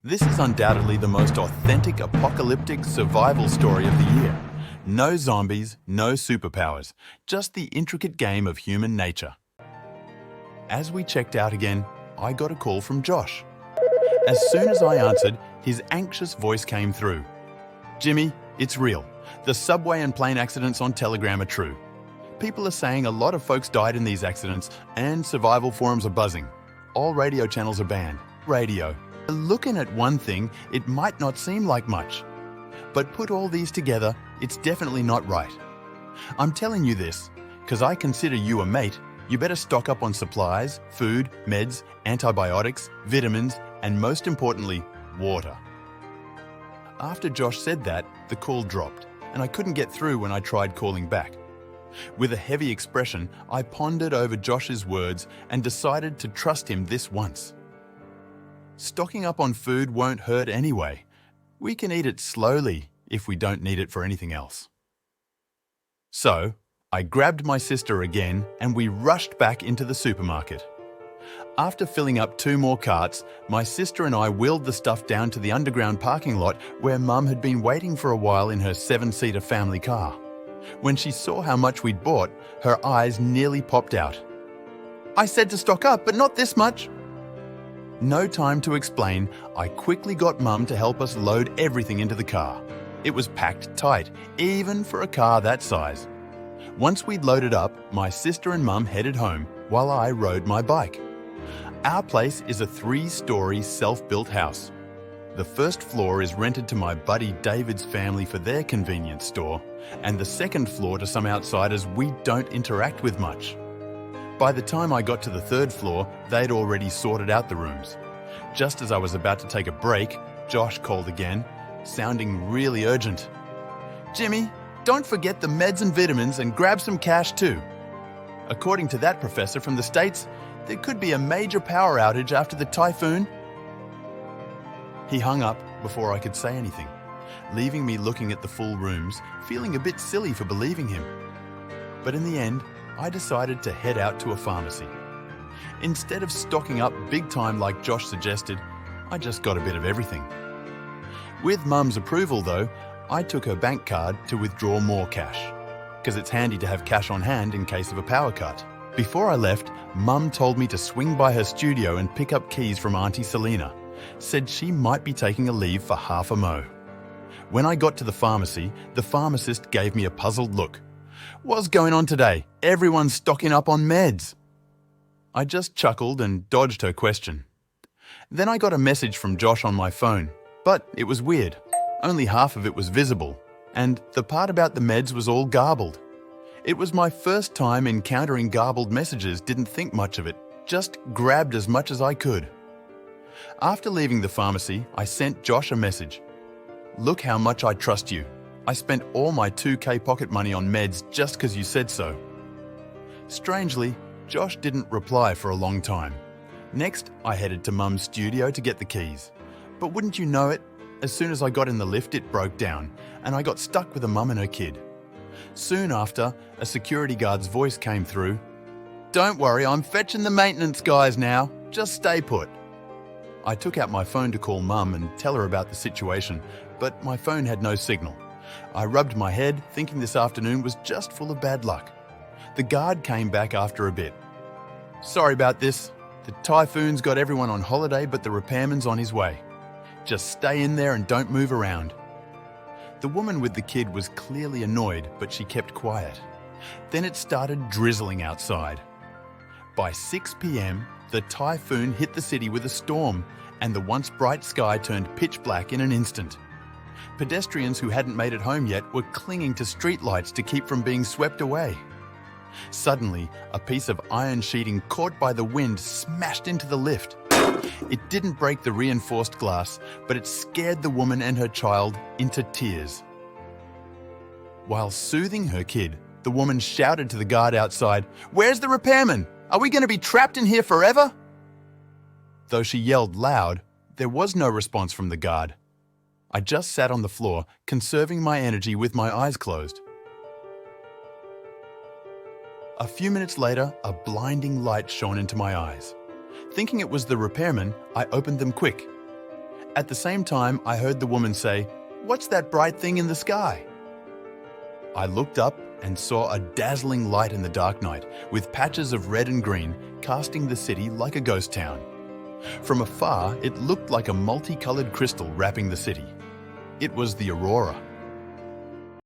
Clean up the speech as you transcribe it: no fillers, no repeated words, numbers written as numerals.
This is undoubtedly the most authentic apocalyptic survival story of the year. No zombies, no superpowers, just the intricate game of human nature. As we checked out again, I got a call from Josh. As soon as I answered, his anxious voice came through. "Jimmy, it's real. The subway and plane accidents on Telegram are true. People are saying a lot of folks died in these accidents, and survival forums are buzzing. All radio channels are banned. Radio. Looking at one thing, it might not seem like much. But put all these together, it's definitely not right. I'm telling you this, because I consider you a mate. You better stock up on supplies, food, meds, antibiotics, vitamins, and most importantly, water." After Josh said that, the call dropped, and I couldn't get through when I tried calling back. With a heavy expression, I pondered over Josh's words and decided to trust him this once. Stocking up on food won't hurt anyway. We can eat it slowly if we don't need it for anything else. So, I grabbed my sister again and we rushed back into the supermarket. After filling up 2 more carts, my sister and I wheeled the stuff down to the underground parking lot where Mum had been waiting for a while in her 7-seater family car. When she saw how much we'd bought, her eyes nearly popped out. "I said to stock up, but not this much." No time to explain, I quickly got Mum to help us load everything into the car. It was packed tight, even for a car that size. Once we'd loaded up, my sister and Mum headed home while I rode my bike. Our place is a 3-story self-built house. The first floor is rented to my buddy David's family for their convenience store, and the second floor to some outsiders we don't interact with much. By the time I got to the 3rd floor, they'd already sorted out the rooms. Just as I was about to take a break, Josh called again, sounding really urgent. "Jimmy, don't forget the meds and vitamins and grab some cash too. According to that professor from the States, there could be a major power outage after the typhoon." He hung up before I could say anything, leaving me looking at the full rooms, feeling a bit silly for believing him. But in the end, I decided to head out to a pharmacy. Instead of stocking up big time like Josh suggested, I just got a bit of everything. With Mum's approval though, I took her bank card to withdraw more cash, because it's handy to have cash on hand in case of a power cut. Before I left, Mum told me to swing by her studio and pick up keys from Auntie Selena. Said she might be taking a leave for half a mo. When I got to the pharmacy, the pharmacist gave me a puzzled look. "What's going on today? Everyone's stocking up on meds." I just chuckled and dodged her question. Then I got a message from Josh on my phone, but it was weird. Only half of it was visible, and the part about the meds was all garbled. It was my first time encountering garbled messages, didn't think much of it, just grabbed as much as I could. After leaving the pharmacy, I sent Josh a message. "Look how much I trust you. I spent all my 2K pocket money on meds just because you said so." Strangely, Josh didn't reply for a long time. Next, I headed to Mum's studio to get the keys. But wouldn't you know it, as soon as I got in the lift, it broke down, and I got stuck with a mum and her kid. Soon after, a security guard's voice came through. "Don't worry, I'm fetching the maintenance guys now. Just stay put." I took out my phone to call Mum and tell her about the situation, but my phone had no signal. I rubbed my head, thinking this afternoon was just full of bad luck. The guard came back after a bit. "Sorry about this. The typhoon's got everyone on holiday, but the repairman's on his way. Just stay in there and don't move around." The woman with the kid was clearly annoyed, but she kept quiet. Then it started drizzling outside. By 6 p.m, the typhoon hit the city with a storm, and the once bright sky turned pitch black in an instant. Pedestrians who hadn't made it home yet were clinging to streetlights to keep from being swept away. Suddenly, a piece of iron sheeting caught by the wind smashed into the lift. It didn't break the reinforced glass, but it scared the woman and her child into tears. While soothing her kid, the woman shouted to the guard outside, "Where's the repairman? Are we going to be trapped in here forever?" Though she yelled loud, there was no response from the guard. I just sat on the floor, conserving my energy with my eyes closed. A few minutes later, a blinding light shone into my eyes. Thinking it was the repairman, I opened them quick. At the same time, I heard the woman say, "What's that bright thing in the sky?" I looked up and saw a dazzling light in the dark night, with patches of red and green casting the city like a ghost town. From afar, it looked like a multicolored crystal wrapping the city. It was the aurora.